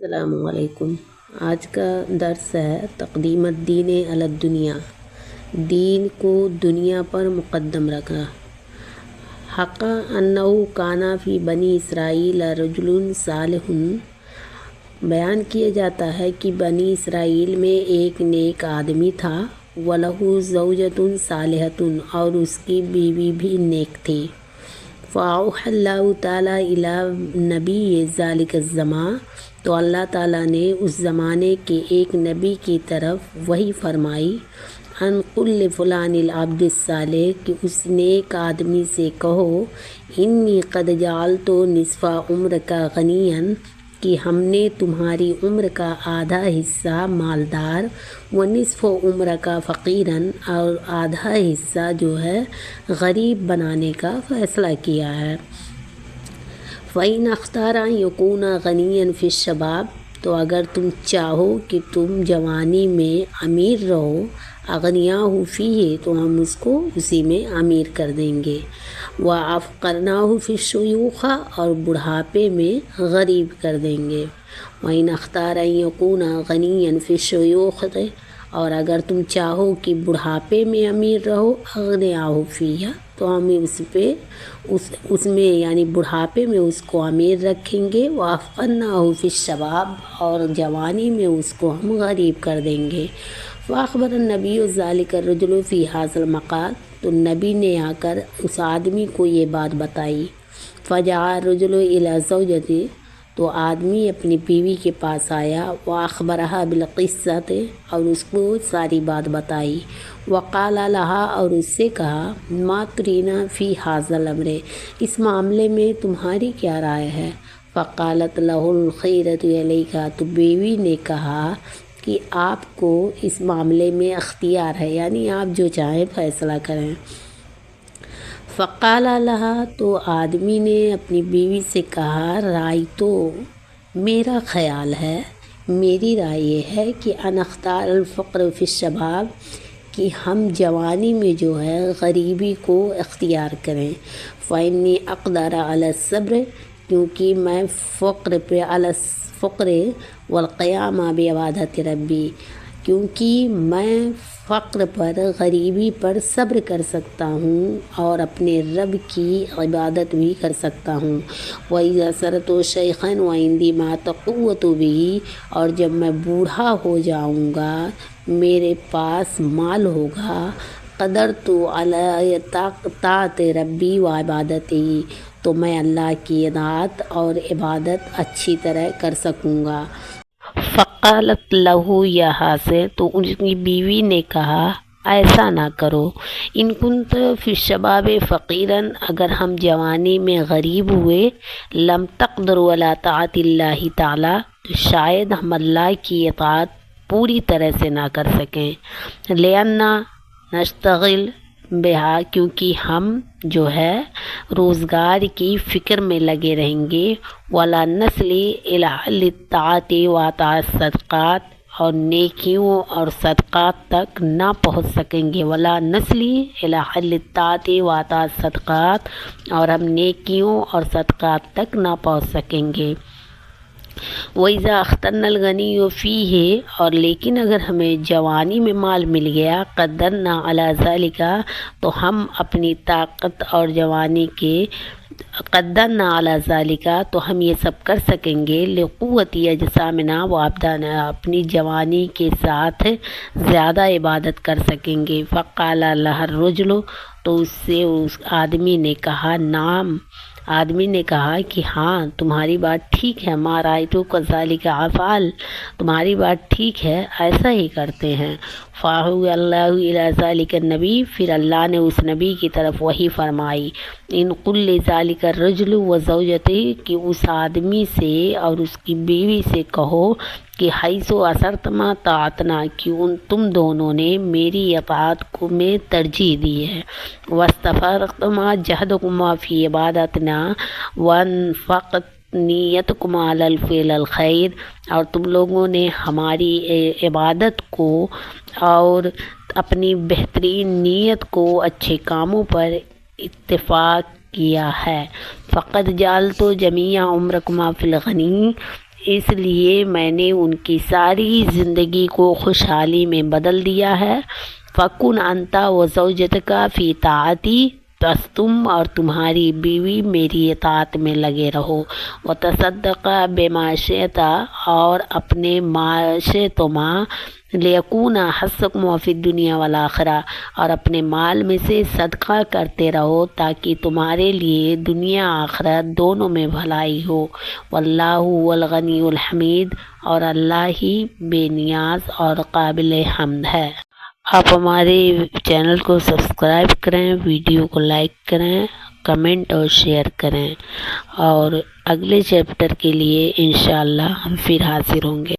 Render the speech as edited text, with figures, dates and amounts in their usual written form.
السلام علیکم۔ آج کا درس ہے تقدیم الدین علی الدنیا، دین کو دنیا پر مقدم رکھنا۔ حق انہو کانا فی بنی اسرائیل رجل صالح، بیان کیا جاتا ہے کہ بنی اسرائیل میں ایک نیک آدمی تھا، وَلَهُ زَوْجَةٌ صَالِحَةٌ، اور اس کی بیوی بھی نیک تھی۔ فَأَوْحَى اللَّهُ تَعَالَى إِلَى نَبِيِّ ذَلِكَ الزَّمَانِ، تو اللہ تعالیٰ نے اس زمانے کے ایک نبی کی طرف وحی فرمائی، ان قل لفلان العبد الصالح، کہ اس نیک آدمی سے کہو، انی قد جعلت نصف عمرک غنیا، کہ ہم نے تمہاری عمر کا آدھا حصہ مالدار، و نصف عمر کا فقیراً، اور آدھا حصہ جو ہے غریب بنانے کا فیصلہ کیا ہے۔ فَإِنْ اخْتَارَ أَنْ يَكُونَ غَنِيًّا فِي الشَّبَابِ، تو اگر تم چاہو کہ تم جوانی میں امیر رہو، أَغْنِيَاهُ فِيهِ، تو ہم اس کو اسی میں امیر کر دیں گے، وَأَفْقَرْنَاهُ فِي الشُّيُوخِ، اور بڑھاپے میں غریب کر دیں گے۔ وَإِنْ اخْتَارَ أَنْ يَكُونَ غَنِيًّا فِي الشُّيُوخِ، اور اگر تم چاہو کہ بڑھاپے میں امیر رہو، أَغْنِيَاهُ فِيهِ، تو ہم اس میں یعنی بڑھاپے میں اس کو امیر رکھیں گے، وَأَفْقَرْنَاهُ فِي الشَّبَابِ، اور جوانی میں اس کو ہم غریب کر دیں گے۔ فَأَخْبَرَ النَّبِيُّ ذَلِكَ الرَّجُلُ فِي هَذَا الْمَقَالِ، تو نبی نے آ کر اس آدمی کو یہ بات بتائی۔ فَجَاءَ الرَّجُلُ إِلَى زَوْجَتِهِ، تو آدمی اپنی بیوی کے پاس آیا، وَأَخْبَرَهَا بِالْقِصَّةِ، اور اس کو ساری بات بتائی، وَقَالَ لَهَا، اور اس سے کہا، مَا تُرِينَ فِي هَذَا الْأَمْرِ، اس معاملے میں تمہاری کیا رائے ہے؟ فَقَالَتْ لَهُ الْخِيرَةُ إِلَيْكَ، تو بیوی نے کہا کہ آپ کو اس معاملے میں اختیار ہے، یعنی آپ جو چاہیں فیصلہ کریں۔ فقال لها، تو آدمی نے اپنی بیوی سے کہا، رائے تو میرا خیال ہے، میری رائے یہ ہے کہ ان اختار الفقر فی الشباب، کہ ہم جوانی میں جو ہے غریبی کو اختیار کریں۔ فإنی اقدر علی الصبر، کیونکہ میں فقر پہ علی الفقر والقیام بعبادت ربی، کیونکہ میں فقر پر غریبی پر صبر کر سکتا ہوں اور اپنے رب کی عبادت بھی کر سکتا ہوں۔ وَإِذَا صَرْتُ شَيْخًا وَعِنْدِي مَا تَقُوَّتُ بِهِ، اور جب میں بوڑھا ہو جاؤں گا، میرے پاس مال ہوگا، قدرت علی طاعت ربی و عبادتہ، تو میں اللہ کی اطاعت اور عبادت اچھی طرح کر سکوں گا۔ فقالت لہو، یہاں سے تو ان کی بیوی نے کہا، ایسا نہ کرو، ان کنت فی الشباب فقیراً، اگر ہم جوانی میں غریب ہوئے، لم تقدر علی طاعت اللہ تعالی، تو شاید ہم اللہ کی اطاعت پوری طرح سے نہ کر سکیں، لأننا نشتغل بہا، کیونکہ ہم جو ہے روزگار کی فکر میں لگے رہیں گے، ولا نسلی الی حل الطاعات و اطاع الصدقات، اور نیکیوں اور صدقات تک نہ پہنچ سکیں گے، ولا نسلی الی حل الطاعات و اطاع الصدقات، اور ہم نیکیوں اور صدقات تک نہ پہنچ سکیں گے۔ وَإِذَا اخْتَرْنَا الْغَنِيُّ فِيهِ، اور لیکن اگر ہمیں جوانی میں مال مل گیا، قدرنا علی ذالک، تو ہم اپنی طاقت اور جوانی کے قدرنا علی ذالک، تو ہم یہ سب کر سکیں گے، لقوت اجسامنا و ابداننا، اپنی جوانی کے ساتھ زیادہ عبادت کر سکیں گے۔ فقال لها الرجل، تو اس سے اس آدمی نے کہا، نعم، آدمی نے کہا کہ ہاں تمہاری بات ٹھیک ہے، ما رأیت کذالک افعل، تمہاری بات ٹھیک ہے، ایسا ہی کرتے ہیں۔ فأوحى اللہ الی ذلک النبی، پھر اللہ نے اس نبی کی طرف وحی فرمائی، ان قل لذلک الرجل وزوجته، کہ اس آدمی سے اور اس کی بیوی سے کہو کہ حیث اثرتما طاعتنا، کہ تم دونوں نے میری اطاعت کو میں ترجیح دی ہے، واستفرغتما جہدکما فی عبادتنا، وانفقت نیتکما علی الفعل الخیر، اور تم لوگوں نے ہماری عبادت کو اور اپنی بہترین نیت کو اچھے کاموں پر اتفاق کیا ہے۔ فقد جعلت جمیع عمرکما فی الغنی، اس لیے میں نے ان کی ساری زندگی کو خوشحالی میں بدل دیا ہے۔ فَكُنْ أَنْتَ وَزَوْجَتُكَ فِي طَاعَتِي، بس تم اور تمہاری بیوی میری اطاعت میں لگے رہو۔ وَتَصَدَّقَ بِمَا شِئْتَ، اور اپنے شئتما لِيَكُونَ حَسَّكُمْ فِي الدُّنْيَا وَالْآخِرَةِ، اور اپنے مال میں سے صدقہ کرتے رہو تاکہ تمہارے لیے دنیا آخرت دونوں میں بھلائی ہو۔ واللہ هو الغنی الحمید، اور اللہ ہی بے نیاز اور قابل حمد ہے۔ آپ ہمارے چینل کو سبسکرائب کریں، ویڈیو کو لائک کریں، کمنٹ اور شیئر کریں، اور اگلے چیپٹر کے لیے انشاءاللہ ہم پھر حاضر ہوں گے۔